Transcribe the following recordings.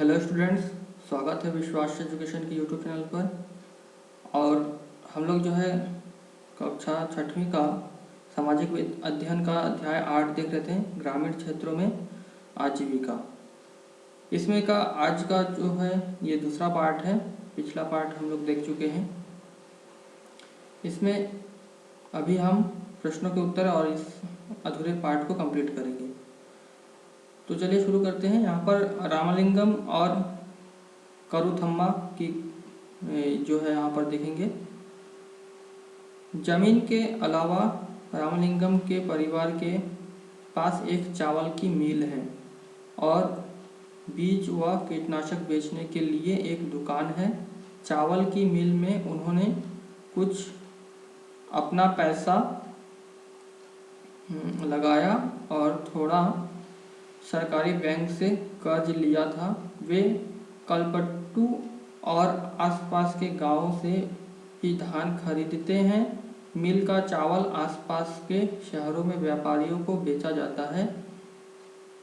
Hello students, स्वागत है विश्वास एजुकेशन के यूट्यूब चैनल पर। और हम लोग जो है कक्षा छठवीं का सामाजिक अध्ययन का अध्याय 8 देख रहे थे, ग्रामीण क्षेत्रों में आजीविका। इसमें का आज का जो है ये दूसरा पार्ट है। पिछला पार्ट हम लोग देख चुके हैं। इसमें अभी हम प्रश्नों के उत्तर और इस अधूरे पार्ट को कंप्लीट करेंगे। तो चलिए शुरू करते हैं। यहाँ पर रामलिंगम और करुथम्मा की जो है यहाँ पर देखेंगे। जमीन के अलावा रामलिंगम के परिवार के पास एक चावल की मिल है और बीज व कीटनाशक बेचने के लिए एक दुकान है। चावल की मिल में उन्होंने कुछ अपना पैसा लगाया और थोड़ा सरकारी बैंक से कर्ज लिया था। वे कलपट्टू और आसपास के गांवों से ही धान खरीदते हैं। मिल का चावल आसपास के शहरों में व्यापारियों को बेचा जाता है।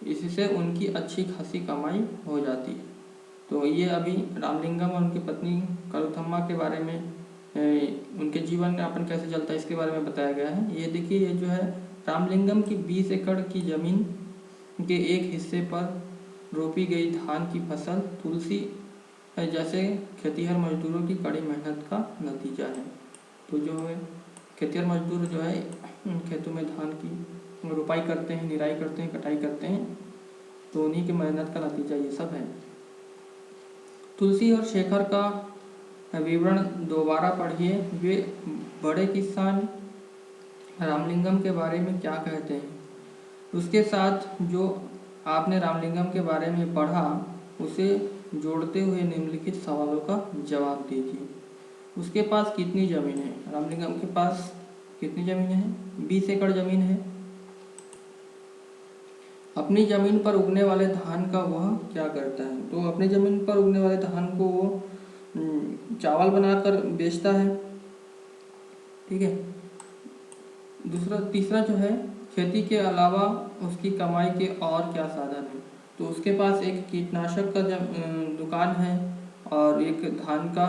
इससे उनकी अच्छी खासी कमाई हो जाती है। तो ये अभी रामलिंगम और उनकी पत्नी करुथम्मा के बारे में, उनके जीवन यापन कैसे चलता है इसके बारे में बताया गया है। ये देखिए, ये जो है रामलिंगम की 20 एकड़ की जमीन के एक हिस्से पर रोपी गई धान की फसल तुलसी जैसे खेतिहर मजदूरों की कड़ी मेहनत का नतीजा है। तो जो है खेतिहर मजदूर जो है खेतों में धान की रोपाई करते हैं, निराई करते हैं, कटाई करते हैं, तो उन्हीं की मेहनत का नतीजा ये सब है। तुलसी और शेखर का विवरण दोबारा पढ़िए। वे बड़े किसान रामलिंगम के बारे में क्या कहते हैं। उसके साथ जो आपने रामलिंगम के बारे में पढ़ा उसे जोड़ते हुए निम्नलिखित सवालों का जवाब दीजिए। उसके पास कितनी ज़मीन है? रामलिंगम के पास कितनी ज़मीन है? 20 एकड़ ज़मीन है। अपनी ज़मीन पर उगने वाले धान का वह क्या करता है? तो अपनी ज़मीन पर उगने वाले धान को वो चावल बनाकर बेचता है। ठीक है। तीसरा जो है, खेती के अलावा उसकी कमाई के और क्या साधन है? तो उसके पास एक कीटनाशक का दुकान है और एक धान का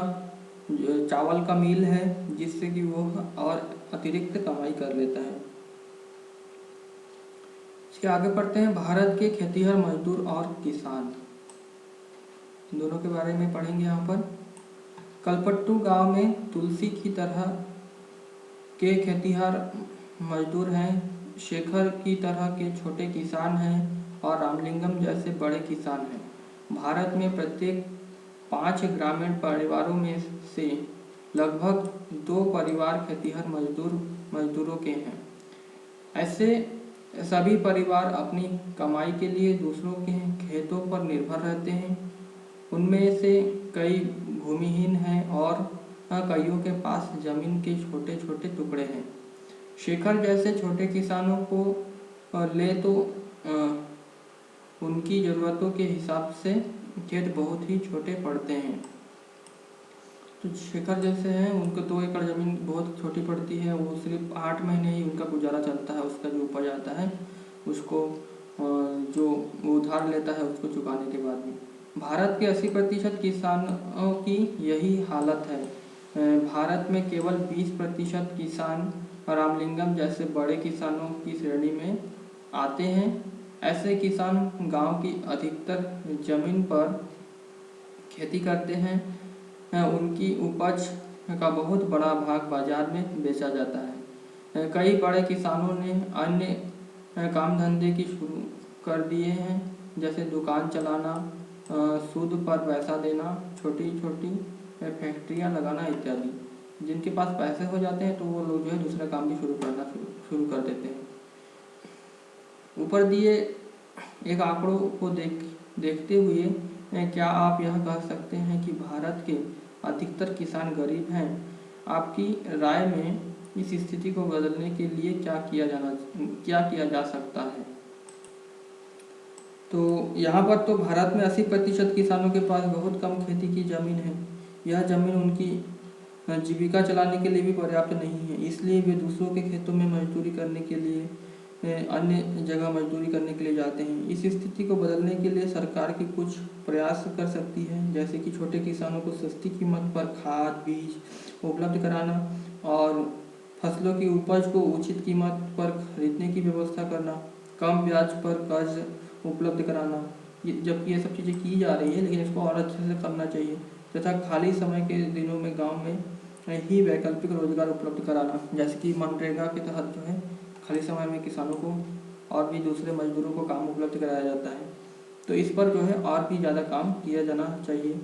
चावल का मिल है, जिससे कि वो और अतिरिक्त कमाई कर लेता है। इसके आगे पढ़ते हैं। भारत के खेतिहर मजदूर और किसान, दोनों के बारे में पढ़ेंगे यहाँ पर। कलपट्टू गांव में तुलसी की तरह के खेतिहर मजदूर हैं, शेखर की तरह के छोटे किसान हैं और रामलिंगम जैसे बड़े किसान हैं। भारत में प्रत्येक 5 ग्रामीण परिवारों में से लगभग 2 परिवार खेतिहर मजदूरों के हैं। ऐसे सभी परिवार अपनी कमाई के लिए दूसरों के खेतों पर निर्भर रहते हैं। उनमें से कई भूमिहीन हैं और कईयों के पास जमीन के छोटे छोटे टुकड़े हैं। शेखर जैसे छोटे किसानों को ले तो उनकी ज़रूरतों के हिसाब से खेत बहुत ही छोटे पड़ते हैं। तो शेखर जैसे हैं, उनको 2 एकड़ ज़मीन बहुत छोटी पड़ती है। वो सिर्फ 8 महीने ही उनका गुजारा चलता है। उसका जो उपज आता है उसको जो वो उधार लेता है उसको चुकाने के बाद में। भारत के 80% किसानों की यही हालत है। भारत में केवल 20% किसान रामलिंगम जैसे बड़े किसानों की श्रेणी में आते हैं। ऐसे किसान गांव की अधिकतर जमीन पर खेती करते हैं। उनकी उपज का बहुत बड़ा भाग बाजार में बेचा जाता है। कई बड़े किसानों ने अन्य काम धंधे की शुरू कर दिए हैं, जैसे दुकान चलाना, सूद पर पैसा देना, छोटी छोटी फैक्ट्रियां लगाना इत्यादि। जिनके पास पैसे हो जाते हैं तो वो लोग जो है दूसरा काम भी शुरू कर देते हैं। ऊपर दिए एक आंकड़ों को देखते हुए क्या आप यह कह सकते हैं कि भारत के अधिकतर किसान गरीब हैं? आपकी राय में इस स्थिति को बदलने के लिए क्या किया जा सकता है? तो यहाँ पर तो भारत में 80% किसानों के पास बहुत कम खेती की ज़मीन है। यह ज़मीन उनकी जीविका चलाने के लिए भी पर्याप्त नहीं है, इसलिए वे दूसरों के खेतों में मजदूरी करने के लिए अन्य जगह मजदूरी करने के लिए जाते हैं। इस स्थिति को बदलने के लिए सरकार की कुछ प्रयास कर सकती है, जैसे कि छोटे किसानों को सस्ती कीमत पर खाद बीज उपलब्ध कराना और फसलों की उपज को उचित कीमत पर खरीदने की व्यवस्था करना, कम ब्याज पर कर्ज उपलब्ध कराना। जबकि ये सब चीज़ें की जा रही है, लेकिन इसको और अच्छे से करना चाहिए। तथा खाली समय के दिनों में गांव में ही वैकल्पिक रोजगार उपलब्ध कराना, जैसे कि मनरेगा के तहत जो है खाली समय में किसानों को और भी दूसरे मजदूरों को काम उपलब्ध कराया जाता है। तो इस पर जो है और भी ज़्यादा काम किया जाना चाहिए।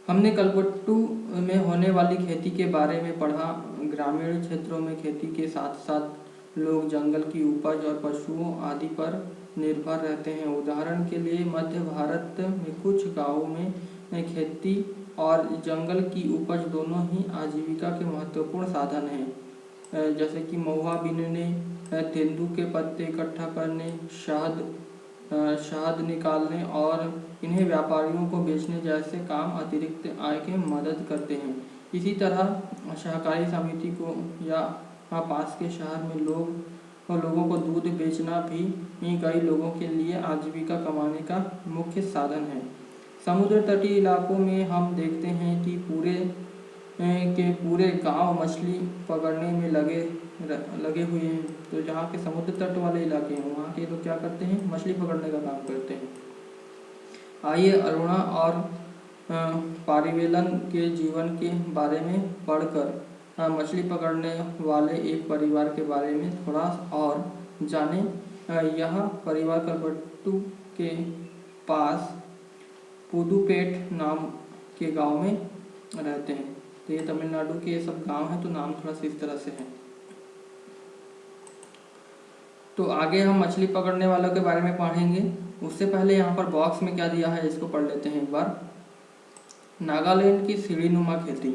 हमने कलपट्टू में होने वाली खेती के बारे में पढ़ा। ग्रामीण क्षेत्रों में खेती के साथ साथ लोग जंगल की उपज और पशुओं आदि पर निर्भर रहते हैं। उदाहरण के लिए मध्य भारत में कुछ गांवों में खेती और जंगल की उपज दोनों ही आजीविका के महत्वपूर्ण साधन हैं। जैसे कि महुआ बीनने, तेंदू के पत्ते इकट्ठा करने, शहद निकालने और इन्हें व्यापारियों को बेचने जैसे काम अतिरिक्त आय के मदद करते हैं। इसी तरह सहकारी समिति को या पास के शहर में लोगों को दूध बेचना भी कई लोगों के लिए आजीविका कमाने का मुख्य साधन है। समुद्र तटीय इलाकों में हम देखते हैं कि पूरे गांव मछली पकड़ने में लगे हुए हैं। तो जहाँ के समुद्र तट वाले इलाके हैं वहाँ के लोग क्या करते हैं, मछली पकड़ने का काम करते हैं। आइए अरुणा और पारिवेलन के जीवन के बारे में पढ़कर मछली पकड़ने वाले एक परिवार के बारे में थोड़ा और जाने। यह परिवार कलपट्टू के पास पुदुपेट नाम के गांव में रहते हैं। तो ये तमिलनाडु के ये सब गांव हैं, तो नाम थोड़ा सा इस तरह से है। तो आगे हम मछली पकड़ने वालों के बारे में पढ़ेंगे। उससे पहले यहाँ पर बॉक्स में क्या दिया है इसको पढ़ लेते हैं एक बार। नागालैंड की सीढ़ीनुमा खेती।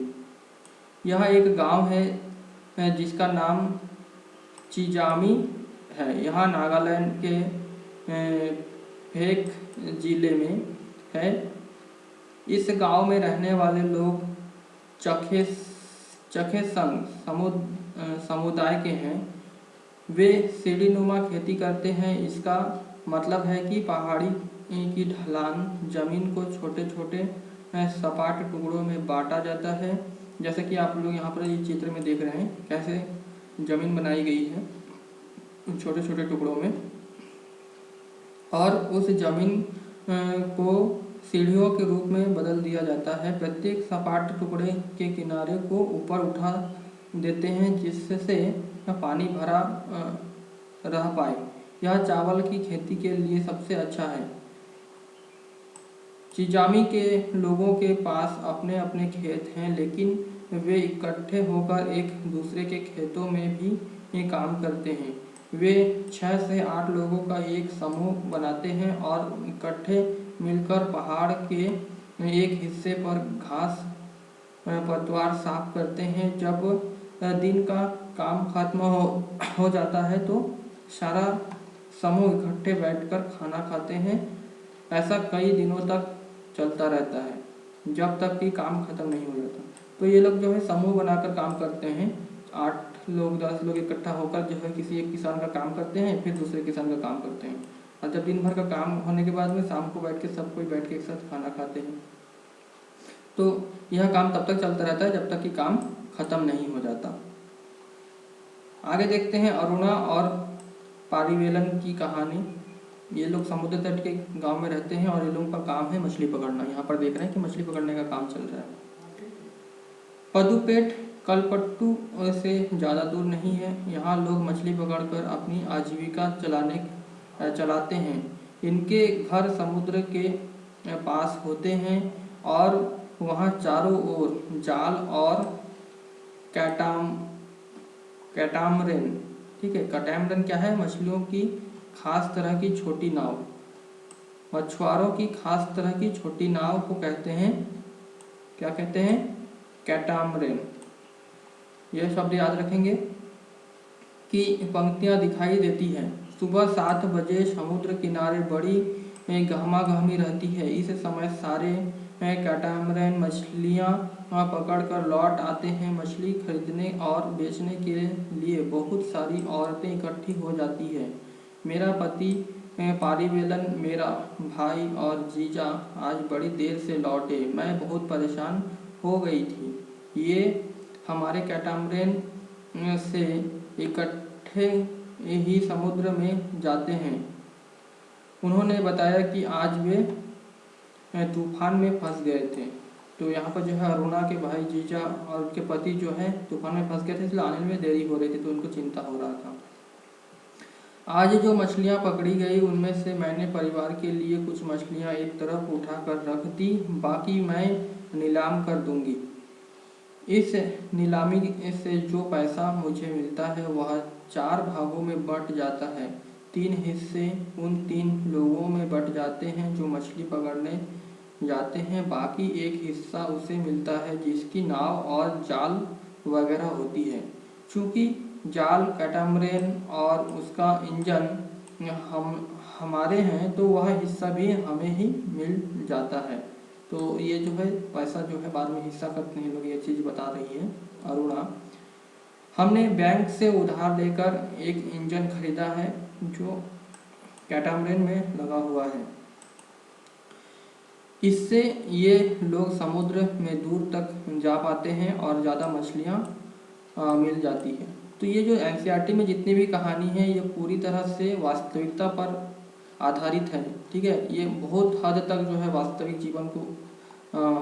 यह एक गांव है जिसका नाम चिजामी है। यह नागालैंड के फेक जिले में है। इस गांव में रहने वाले लोग चखेसंग समुदाय के हैं। वे सीढ़ीनुमा खेती करते हैं। इसका मतलब है कि पहाड़ी की ढलान जमीन को छोटे छोटे सपाट टुकड़ों में बांटा जाता है। जैसे कि आप लोग यहाँ पर ये चित्र में देख रहे हैं कैसे जमीन बनाई गई है छोटे छोटे टुकड़ों में, और उस जमीन को सीढ़ियों के रूप में बदल दिया जाता है। प्रत्येक सपाट टुकड़े के किनारे को ऊपर उठा देते हैं जिससे पानी भरा रह पाए। यह चावल की खेती के लिए सबसे अच्छा है। चिजामी के लोगों के पास अपने अपने खेत हैं, लेकिन वे इकट्ठे होकर एक दूसरे के खेतों में भी काम करते हैं। वे 6 से 8 लोगों का एक समूह बनाते हैं और इकट्ठे मिलकर पहाड़ के एक हिस्से पर घास पतवार साफ करते हैं। जब दिन का काम खत्म हो जाता है तो सारा समूह इकट्ठे बैठकर खाना खाते हैं। ऐसा कई दिनों तक चलता रहता है जब तक कि काम खत्म नहीं हो जाता। तो ये लोग जो है समूह बनाकर काम करते हैं। 8 लोग 10 लोग इकट्ठा होकर जो है किसी एक किसान का काम करते हैं, फिर दूसरे किसान का काम करते हैं, और जब दिन भर का काम होने के बाद में शाम को बैठ के सब कोई बैठ के एक साथ खाना खाते हैं। तो यह काम तब तक चलता रहता है जब तक कि काम खत्म नहीं हो जाता। आगे देखते हैं अरुणा और पारिवेलन की कहानी। ये लोग समुद्र तट के गांव में रहते हैं और ये लोगों का काम है मछली पकड़ना। यहाँ पर देख रहे हैं कि मछली पकड़ने का काम चल रहा है। पदुपेट कलपट्टू से ज़्यादा दूर नहीं है। यहाँ लोग मछली पकड़कर अपनी आजीविका चलाते हैं। इनके घर समुद्र के पास होते हैं और वहाँ चारों ओर जाल और कैटामरेन, ठीक है, कैटामरेन क्या है, मछलियों की खास तरह की छोटी नाव, मछुआरों की खास तरह की छोटी नाव को कहते हैं, क्या कहते हैं, कैटामरेन। यह शब्द याद रखेंगे कि पंक्तियां दिखाई देती हैं। सुबह 7 बजे समुद्र किनारे बड़ी गहमा गहमी रहती है। इस समय सारे कैटामरैन मछलियाँ पकड़कर लौट आते हैं। मछली खरीदने और बेचने के लिए बहुत सारी औरतें इकट्ठी हो जाती है। मेरा पति पारीवेलन, मेरा भाई और जीजा आज बड़ी देर से लौटे। मैं बहुत परेशान हो गई थी। ये हमारे कैटामरैन से इकट्ठे ही समुद्र में जाते हैं। उन्होंने बताया कि आज वे तूफान में फंस गए थे। तो यहाँ पर जो है अरुणा के भाई जीजा और उनके पति जो है तूफान में फंस गए थे, इसलिए आने में देरी हो रही थी, तो उनको चिंता हो रहा था। आज जो मछलियाँ पकड़ी गई उनमें से मैंने परिवार के लिए कुछ मछलियाँ एक तरफ उठा कर रख दी, बाकी मैं नीलाम कर दूंगी। इस नीलामी से जो पैसा मुझे मिलता है वह 4 भागों में बंट जाता है। 3 हिस्से उन 3 लोगों में बंट जाते हैं जो मछली पकड़ने जाते हैं। बाकी एक हिस्सा उसे मिलता है जिसकी नाव और जाल वगैरह होती है। चूँकि जाल कैटामरैन और उसका इंजन हमारे हैं, तो वह हिस्सा भी हमें ही मिल जाता है। तो ये जो है पैसा जो है बाद में हिस्सा करते हैं लोग, ये चीज़ बता रही है अरुणा। हमने बैंक से उधार लेकर एक इंजन खरीदा है जो कैटामरैन में लगा हुआ है। इससे ये लोग समुद्र में दूर तक जा पाते हैं और ज़्यादा मछलियाँ मिल जाती है। तो ये जो एनसीईआरटी में जितनी भी कहानी है ये पूरी तरह से वास्तविकता पर आधारित है। ठीक है, ये बहुत हद तक जो है वास्तविक जीवन को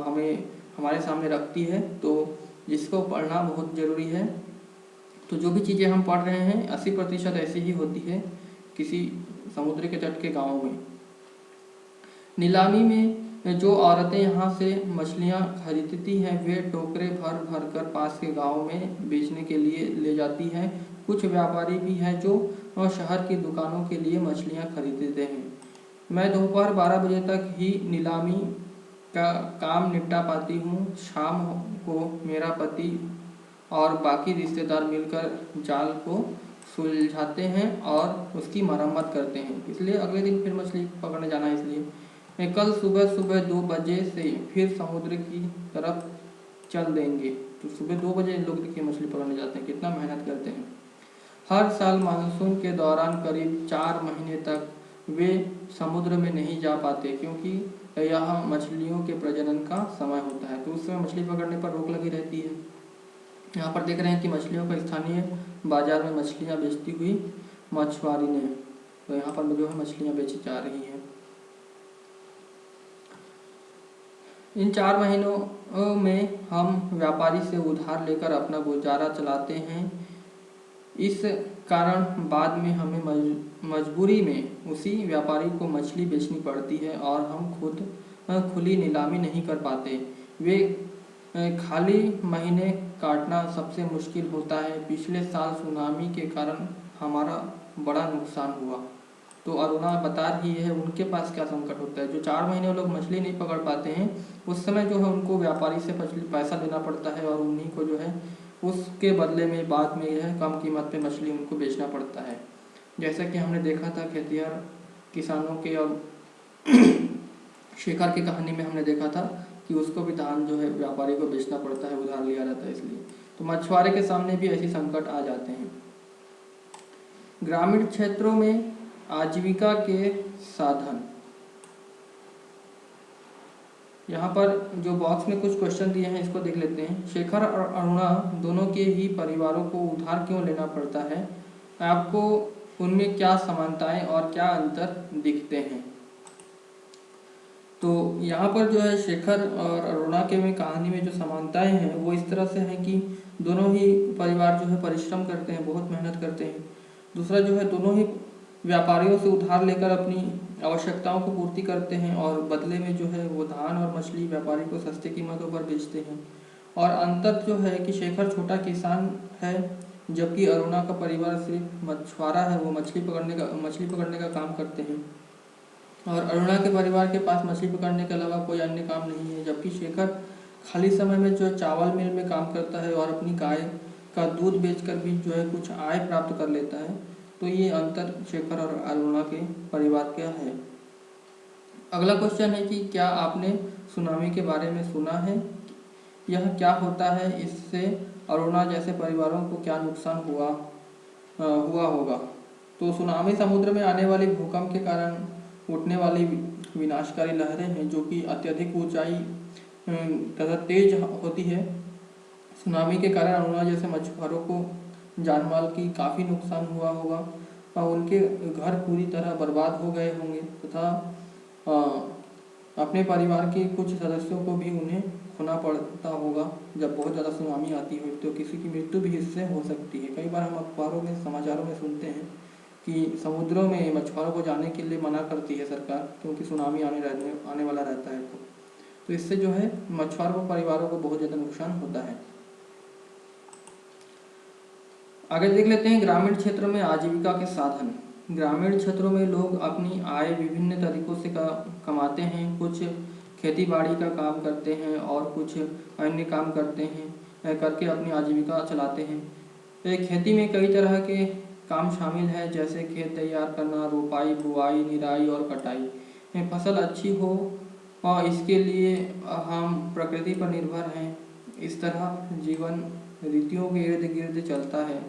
हमें हमारे सामने रखती है, तो जिसको पढ़ना बहुत ज़रूरी है। तो जो भी चीज़ें हम पढ़ रहे हैं 80% ऐसी ही होती है किसी समुद्र के तट के गाँव में। नीलामी में जो औरतें यहाँ से मछलियाँ खरीदती हैं वे टोकरे भर भर कर पास के गांव में बेचने के लिए ले जाती हैं। कुछ व्यापारी भी हैं जो शहर की दुकानों के लिए मछलियाँ खरीदते हैं। मैं दोपहर 12 बजे तक ही नीलामी का काम निपटा पाती हूँ। शाम को मेरा पति और बाकी रिश्तेदार मिलकर जाल को सुलझाते हैं और उसकी मरम्मत करते हैं, इसलिए अगले दिन फिर मछली पकड़ने जाना है। इसलिए कल सुबह 2 बजे से फिर समुद्र की तरफ चल देंगे। तो सुबह 2 बजे लोग देखिए मछली पकड़ने जाते हैं, कितना मेहनत करते हैं। हर साल मानसून के दौरान करीब 4 महीने तक वे समुद्र में नहीं जा पाते क्योंकि यह मछलियों के प्रजनन का समय होता है, तो उस समय मछली पकड़ने पर रोक लगी रहती है। यहाँ पर देख रहे हैं कि मछलियों को स्थानीय बाजार में मछलियाँ बेचती हुई मछुआरी ने, तो यहाँ पर जो है मछलियाँ बेची जा रही हैं। इन 4 महीनों में हम व्यापारी से उधार लेकर अपना गुजारा चलाते हैं। इस कारण बाद में हमें मजबूरी में उसी व्यापारी को मछली बेचनी पड़ती है और हम खुद खुली नीलामी नहीं कर पाते। वे खाली महीने काटना सबसे मुश्किल होता है। पिछले साल सुनामी के कारण हमारा बड़ा नुकसान हुआ। तो अरुणा बता रही है उनके पास क्या संकट होता है। जो 4 महीने वो लोग मछली नहीं पकड़ पाते हैं, उस समय जो है उनको व्यापारी से पैसा देना पड़ता है और उन्हीं को जो है उसके बदले में बाद में यह कम कीमत पे मछली उनको बेचना पड़ता है। जैसा कि हमने देखा था खेतिहर किसानों के और शेखर की कहानी में हमने देखा था कि उसको भी धान जो है व्यापारी को बेचना पड़ता है, उधार लिया जाता है इसलिए। तो मछुआरे के सामने भी ऐसी संकट आ जाते हैं। ग्रामीण क्षेत्रों में आजीविका के साधन, यहाँ पर जो बॉक्स में कुछ क्वेश्चन दिए हैं इसको देख लेते हैं। शेखर और अरुणा दोनों के ही परिवारों को उधार क्यों लेना पड़ता है? आपको उनमें क्या समानताएं और क्या अंतर दिखते हैं? तो यहाँ पर जो है शेखर और अरुणा के में कहानी में जो समानताएं हैं वो इस तरह से हैं कि दोनों ही परिवार जो है परिश्रम करते हैं, बहुत मेहनत करते हैं। दूसरा जो है दोनों ही व्यापारियों से उधार लेकर अपनी आवश्यकताओं को पूर्ति करते हैं और बदले में जो है वो धान और मछली व्यापारी को सस्ते कीमतों पर बेचते हैं। और अंतर जो है कि शेखर छोटा किसान है जबकि अरुणा का परिवार सिर्फ मछुआरा है, वो मछली पकड़ने का काम करते हैं। और अरुणा के परिवार के पास मछली पकड़ने के अलावा कोई अन्य काम नहीं है, जबकि शेखर खाली समय में जो चावल मिल में काम करता है और अपनी गाय का दूध बेचकर भी जो है कुछ आय प्राप्त कर लेता है। तो ये अंतर शेखर और अरुणा के परिवार का है। अगला क्वेश्चन है कि क्या आपने सुनामी के बारे में सुना है? यह क्या होता है? इससे अरुणा जैसे परिवारों को क्या नुकसान हुआ होगा? तो सुनामी समुद्र में आने वाली भूकंप के कारण उठने वाली विनाशकारी लहरें हैं, जो कि अत्यधिक ऊंचाई तथा तेज होती है। सुनामी के कारण अरुणा जैसे मछुआरों को जानमाल की काफ़ी नुकसान हुआ होगा और उनके घर पूरी तरह बर्बाद हो गए होंगे तथा अपने परिवार के कुछ सदस्यों को भी उन्हें खोना पड़ता होगा। जब बहुत ज़्यादा सुनामी आती है तो किसी की मृत्यु भी इससे हो सकती है। कई बार हम अखबारों में, समाचारों में सुनते हैं कि समुद्रों में मछुआरों को जाने के लिए मना करती है सरकार, क्योंकि सुनामी आने वाला रहता है। तो इससे जो है मछुआरों परिवारों को बहुत ज़्यादा नुकसान होता है। आगे देख लेते हैं ग्रामीण क्षेत्र में आजीविका के साधन। ग्रामीण क्षेत्रों में लोग अपनी आय विभिन्न तरीकों से कमाते हैं। कुछ खेती बाड़ी का काम करते हैं और कुछ अन्य काम करके अपनी आजीविका चलाते हैं। खेती में कई तरह के काम शामिल है, जैसे खेत तैयार करना, रोपाई, बुआई, निराई और कटाई। फसल अच्छी हो और इसके लिए हम प्रकृति पर निर्भर हैं। इस तरह जीवन ऋतुओं के इर्द गिर्द चलता है।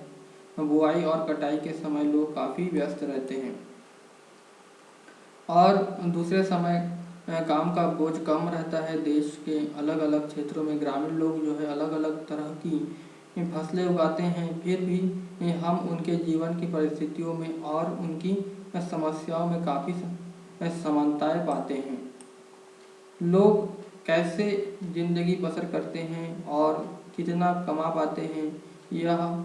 बुआई और कटाई के समय लोग काफ़ी व्यस्त रहते हैं और दूसरे समय काम का बोझ कम रहता है। देश के अलग अलग क्षेत्रों में ग्रामीण लोग जो है अलग अलग तरह की फसलें उगाते हैं। फिर भी हम उनके जीवन की परिस्थितियों में और उनकी समस्याओं में काफ़ी समानताएं पाते हैं। लोग कैसे जिंदगी बसर करते हैं और कितना कमा पाते हैं, यह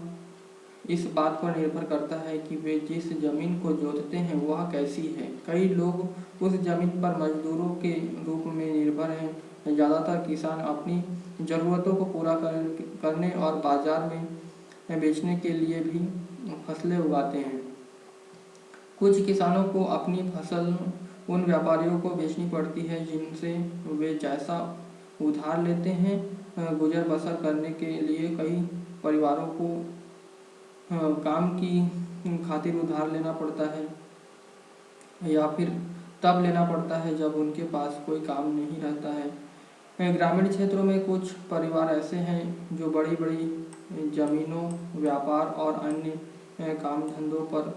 इस बात पर निर्भर करता है कि वे जिस जमीन को जोतते हैं वह कैसी है। कई लोग उस जमीन पर मजदूरों के रूप में निर्भर हैं। ज़्यादातर किसान अपनी ज़रूरतों को पूरा करने और बाजार में बेचने के लिए भी फसलें उगाते हैं। कुछ किसानों को अपनी फसल उन व्यापारियों को बेचनी पड़ती है जिनसे वे जैसा उधार लेते हैं। गुजर बसर करने के लिए कई परिवारों को काम की खातिर उधार लेना पड़ता है या फिर तब लेना पड़ता है जब उनके पास कोई काम नहीं रहता है। ग्रामीण क्षेत्रों में कुछ परिवार ऐसे हैं जो बड़ी बड़ी जमीनों, व्यापार और अन्य काम धंधों पर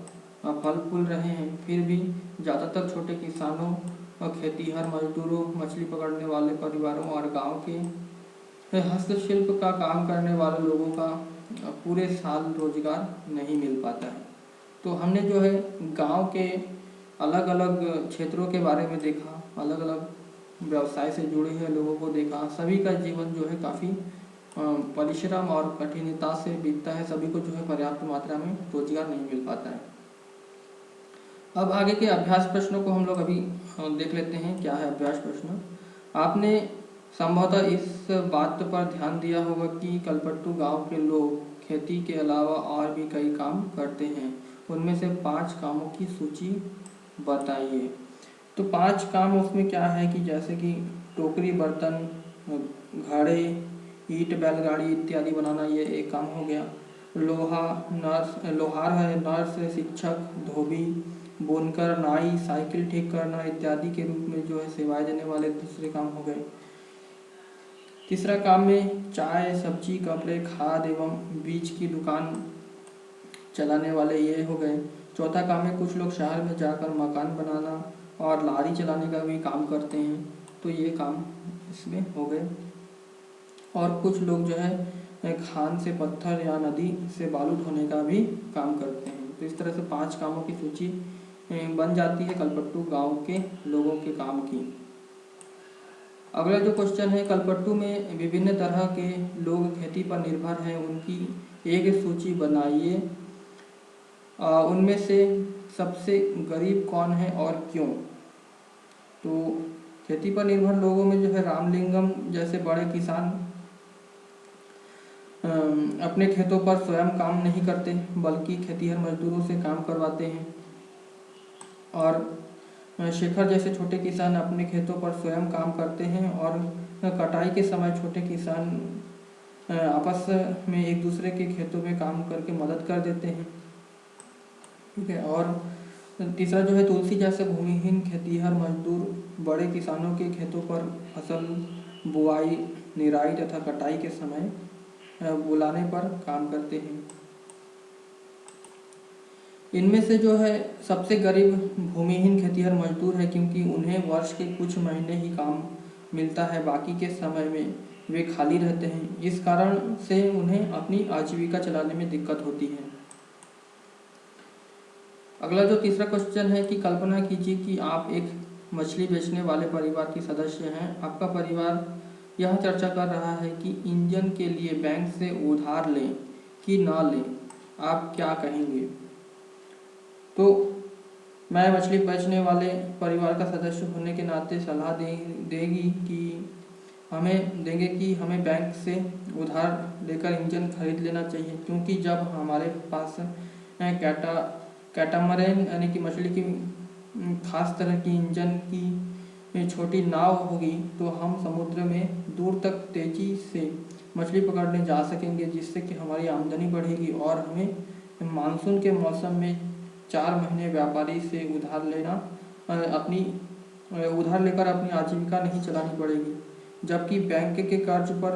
फल फूल रहे हैं। फिर भी ज़्यादातर छोटे किसानों और खेतीहर मजदूरों, मछली पकड़ने वाले परिवारों और गांव के हस्तशिल्प का काम करने वाले लोगों का पूरे साल रोजगार नहीं मिल पाता है। तो हमने जो है गांव के अलग अलग क्षेत्रों के बारे में देखा, अलग अलग व्यवसाय से जुड़े हुए लोगों को देखा। सभी का जीवन जो है काफ़ी परिश्रम और कठिनता से बीतता है। सभी को जो है पर्याप्त मात्रा में रोजगार नहीं मिल पाता है। अब आगे के अभ्यास प्रश्नों को हम लोग अभी देख लेते हैं। क्या है अभ्यास प्रश्न? आपने संभवतः इस बात पर ध्यान दिया होगा कि कलपट्टू गांव के लोग खेती के अलावा और भी कई काम करते हैं। उनमें से 5 कामों की सूची बताइए। तो 5 काम उसमें क्या है कि जैसे कि टोकरी, बर्तन, घड़े, ईंट, बैलगाड़ी इत्यादि बनाना, ये एक काम हो गया। लोहार है, नर्स, शिक्षक, धोबी, बुनकर, नाई, साइकिल ठीक करना इत्यादि के रूप में जो है सेवाएं देने वाले दूसरे काम हो गए। तीसरा काम में चाय, सब्जी, कपड़े, खाद एवं बीज की दुकान चलाने वाले ये हो गए। चौथा काम में कुछ लोग शहर में जाकर मकान बनाना और लारी चलाने का भी काम करते हैं, तो ये काम इसमें हो गए। और कुछ लोग जो है खान से पत्थर या नदी से बालू ढोने का भी काम करते हैं। तो इस तरह से 5 कामों की सूची बन जाती है कलपट्टू गांव के लोगों के काम की। अगला जो क्वेश्चन है, कलपट्टू में विभिन्न तरह के लोग खेती पर निर्भर हैं, उनकी एक सूची बनाइए। उनमें से सबसे गरीब कौन है और क्यों? तो खेती पर निर्भर लोगों में जो है रामलिंगम जैसे बड़े किसान अपने खेतों पर स्वयं काम नहीं करते बल्कि खेतीहर मजदूरों से काम करवाते हैं। और शेखर जैसे छोटे किसान अपने खेतों पर स्वयं काम करते हैं और कटाई के समय छोटे किसान आपस में एक दूसरे के खेतों में काम करके मदद कर देते हैं। ठीक है। और तीसरा जो है तुलसी जैसे भूमिहीन खेतीहर मजदूर बड़े किसानों के खेतों पर फसल बुआई, निराई तथा कटाई के समय बुलाने पर काम करते हैं। इनमें से जो है सबसे गरीब भूमिहीन खेतीहर मजदूर है, क्योंकि उन्हें वर्ष के कुछ महीने ही काम मिलता है, बाकी के समय में वे खाली रहते हैं। इस कारण से उन्हें अपनी आजीविका चलाने में दिक्कत होती है। अगला जो तीसरा क्वेश्चन है कि कल्पना कीजिए कि आप एक मछली बेचने वाले परिवार की सदस्य हैं। आपका परिवार यह चर्चा कर रहा है कि इंजन के लिए बैंक से उधार लें कि ना लें। आप क्या कहेंगे? तो मैं मछली बेचने वाले परिवार का सदस्य होने के नाते सलाह देंगे कि हमें बैंक से उधार लेकर इंजन खरीद लेना चाहिए, क्योंकि जब हमारे पास कैटामरैन यानी कि मछली की खास तरह की इंजन की छोटी नाव होगी तो हम समुद्र में दूर तक तेजी से मछली पकड़ने जा सकेंगे, जिससे कि हमारी आमदनी बढ़ेगी और हमें मानसून के मौसम में 4 महीने व्यापारी से उधार लेकर अपनी आजीविका नहीं चलानी पड़ेगी। जबकि बैंक के कर्ज पर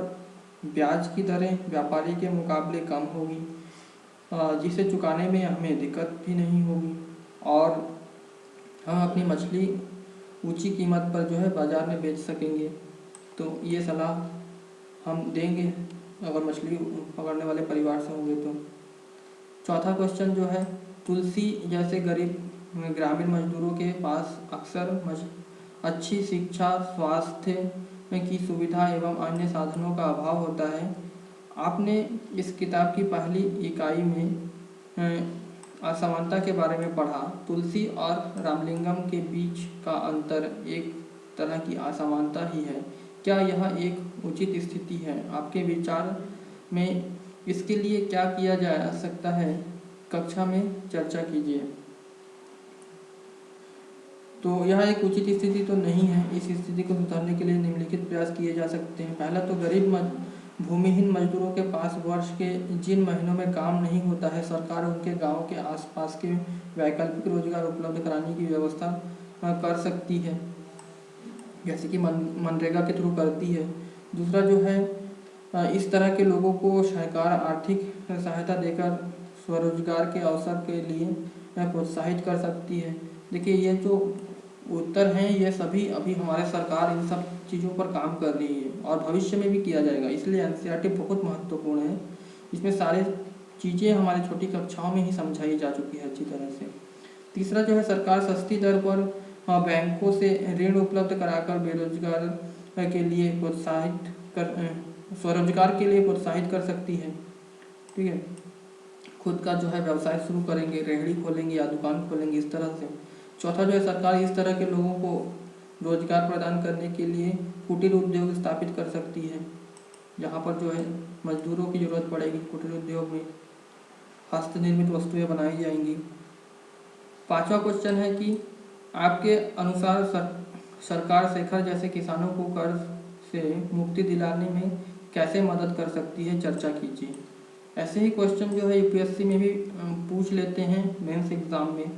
ब्याज की दरें व्यापारी के मुकाबले कम होगी, जिसे चुकाने में हमें दिक्कत भी नहीं होगी और हम अपनी मछली ऊंची कीमत पर जो है बाज़ार में बेच सकेंगे। तो ये सलाह हम देंगे अगर मछली पकड़ने वाले परिवार से होंगे तो। चौथा क्वेश्चन जो है, तुलसी जैसे गरीब ग्रामीण मजदूरों के पास अक्सर अच्छी शिक्षा, स्वास्थ्य की सुविधा एवं अन्य साधनों का अभाव होता है। आपने इस किताब की पहली इकाई में असमानता के बारे में पढ़ा। तुलसी और रामलिंगम के बीच का अंतर एक तरह की असमानता ही है। क्या यह एक उचित स्थिति है? आपके विचार में इसके लिए क्या किया जा सकता है? कक्षा में चर्चा कीजिए। तो यह एक उचित स्थिति तो नहीं है। इस स्थिति को सुधारने के लिए निम्नलिखित प्रयास किए जा सकते हैं। पहला तो गरीब भूमिहीन मजदूरों के पास वर्ष के जिन महीनों में काम नहीं होता है, सरकार उनके गांव के आसपास के वैकल्पिक रोजगार उपलब्ध कराने की व्यवस्था कर सकती है, जैसे कि मनरेगा के थ्रू करती है। दूसरा जो है, इस तरह के लोगों को सरकार आर्थिक सहायता देकर स्वरोजगार के अवसर के लिए प्रोत्साहित कर सकती है। देखिए, ये जो उत्तर हैं ये सभी अभी हमारे सरकार इन सब चीज़ों पर काम कर रही है और भविष्य में भी किया जाएगा, इसलिए एनसीईआरटी बहुत महत्वपूर्ण है। इसमें सारे चीज़ें हमारे छोटी कक्षाओं में ही समझाई जा चुकी है अच्छी तरह से। तीसरा जो है, सरकार सस्ती दर पर बैंकों से ऋण उपलब्ध कराकर बेरोजगार के लिए स्वरोजगार के लिए प्रोत्साहित कर सकती है। ठीक है, खुद का जो है व्यवसाय शुरू करेंगे, रेहड़ी खोलेंगे या दुकान खोलेंगे, इस तरह से। चौथा जो है, सरकार इस तरह के लोगों को रोजगार प्रदान करने के लिए कुटीर उद्योग स्थापित कर सकती है, जहाँ पर जो है मजदूरों की जरूरत पड़ेगी। कुटीर उद्योग में हस्त निर्मित वस्तुएं बनाई जाएंगी। पांचवा क्वेश्चन है कि आपके अनुसार सरकार शेखर जैसे किसानों को कर्ज से मुक्ति दिलाने में कैसे मदद कर सकती है? चर्चा कीजिए। ऐसे ही क्वेश्चन जो है यूपीएससी में भी पूछ लेते हैं मेंस एग्जाम में।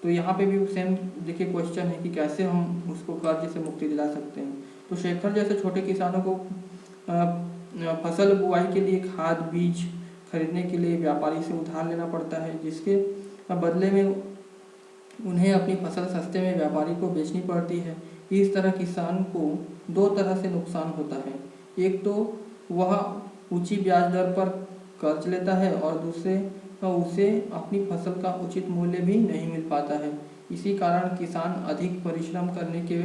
तो यहाँ पे भी सेम देखिए क्वेश्चन है कि कैसे हम उसको कर्ज से मुक्ति दिला सकते हैं। तो शेखर जैसे छोटे किसानों को फसल बुआई के लिए खाद बीज खरीदने के लिए व्यापारी से उधार लेना पड़ता है, जिसके बदले में उन्हें अपनी फसल सस्ते में व्यापारी को बेचनी पड़ती है। इस तरह किसान को दो तरह से नुकसान होता है। एक तो वह ऊंची ब्याज दर पर कर्ज लेता है और दूसरे उसे अपनी फसल का उचित मूल्य भी नहीं मिल पाता है। इसी कारण किसान अधिक परिश्रम करने के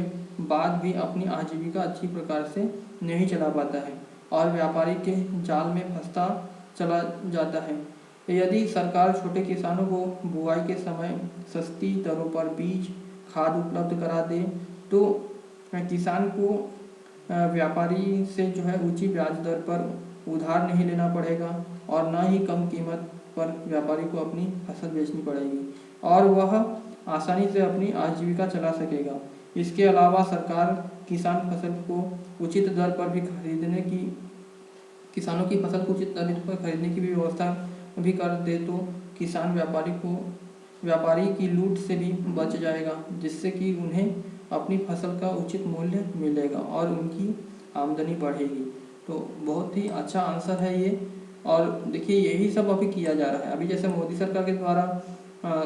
बाद भी अपनी आजीविका अच्छी प्रकार से नहीं चला पाता है और व्यापारी के जाल में फंसता चला जाता है। यदि सरकार छोटे किसानों को बुआई के समय सस्ती दरों पर बीज खाद उपलब्ध करा दे तो किसान को व्यापारी से जो है ऊंची ब्याज दर पर उधार नहीं लेना पड़ेगा और न ही कम कीमत पर व्यापारी को अपनी फसल बेचनी पड़ेगी और वह आसानी से अपनी आजीविका चला सकेगा। इसके अलावा सरकार किसान फसल को उचित दर पर भी किसानों की फसल को उचित दर पर खरीदने की भी व्यवस्था भी कर दे तो किसान व्यापारी की लूट से भी बच जाएगा, जिससे कि उन्हें अपनी फसल का उचित मूल्य मिलेगा और उनकी आमदनी बढ़ेगी। तो बहुत ही अच्छा आंसर है ये। और देखिए यही सब अभी किया जा रहा है। अभी जैसे मोदी सरकार के द्वारा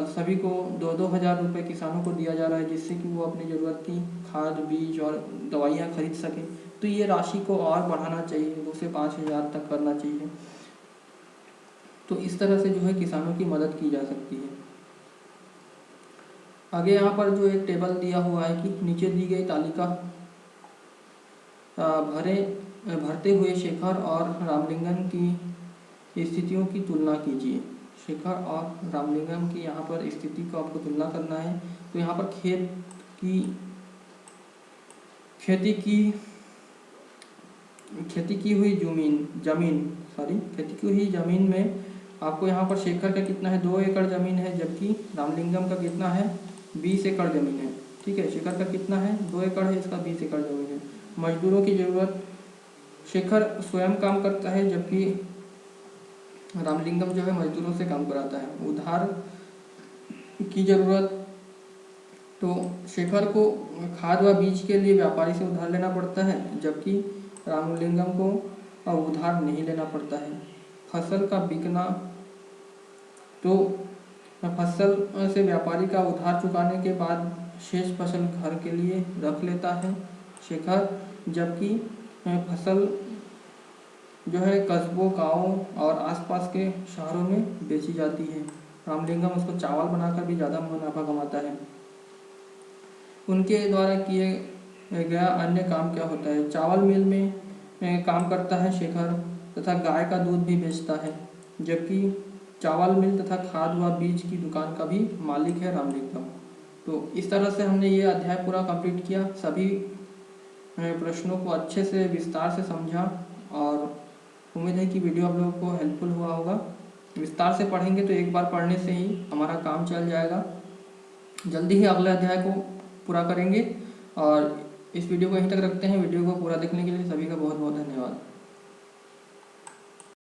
सभी को 2-2 हज़ार रुपये किसानों को दिया जा रहा है, जिससे कि वो अपनी ज़रूरत की खाद, बीज और दवाइयाँ खरीद सकें। तो ये राशि को और बढ़ाना चाहिए, 2 से 5 हज़ार तक करना चाहिए। तो इस तरह से जो है किसानों की मदद की जा सकती है। आगे यहाँ पर जो एक टेबल दिया हुआ है कि नीचे दी गई तालिका भरते हुए शेखर और रामलिंगम की स्थितियों की तुलना कीजिए। शेखर और रामलिंगम की यहाँ पर स्थिति को आपको तुलना करना है। तो यहाँ पर खेती की हुई जमीन में आपको यहाँ पर शेखर का कितना है, 2 एकड़ ज़मीन है, जबकि रामलिंगम का कितना है, 20 एकड़ ज़मीन है। ठीक है, शेखर का कितना है, 2 एकड़ है, इसका 20 एकड़ ज़मीन है। मजदूरों की ज़रूरत, शेखर स्वयं काम करता है, जबकि रामलिंगम जो है मजदूरों से काम कराता है। उधार की ज़रूरत, तो शेखर को खाद व बीज के लिए व्यापारी से उधार लेना पड़ता है, जबकि रामलिंगम को उधार नहीं लेना पड़ता है। फसल का बिकना, तो फसल से व्यापारी का उधार चुकाने के बाद शेष फसल घर के लिए रख लेता है शेखर, जबकि फसल जो है कस्बों, गाँवों और आसपास के शहरों में बेची जाती है। रामलिंगम उसको चावल बनाकर भी ज़्यादा मुनाफा कमाता है। उनके द्वारा किए गया अन्य काम क्या होता है, चावल मिल में काम करता है शेखर तथा गाय का दूध भी बेचता है, जबकि चावल मिल तथा खाद व बीज की दुकान का भी मालिक है रामलिंगम। तो इस तरह से हमने ये अध्याय पूरा कंप्लीट किया। सभी प्रश्नों को अच्छे से विस्तार से समझा और उम्मीद है कि वीडियो आप लोगों को हेल्पफुल हुआ होगा। विस्तार से पढ़ेंगे तो एक बार पढ़ने से ही हमारा काम चल जाएगा। जल्दी ही अगले अध्याय को पूरा करेंगे और इस वीडियो को यहीं तक रखते हैं। वीडियो को पूरा देखने के लिए सभी का बहुत बहुत धन्यवाद।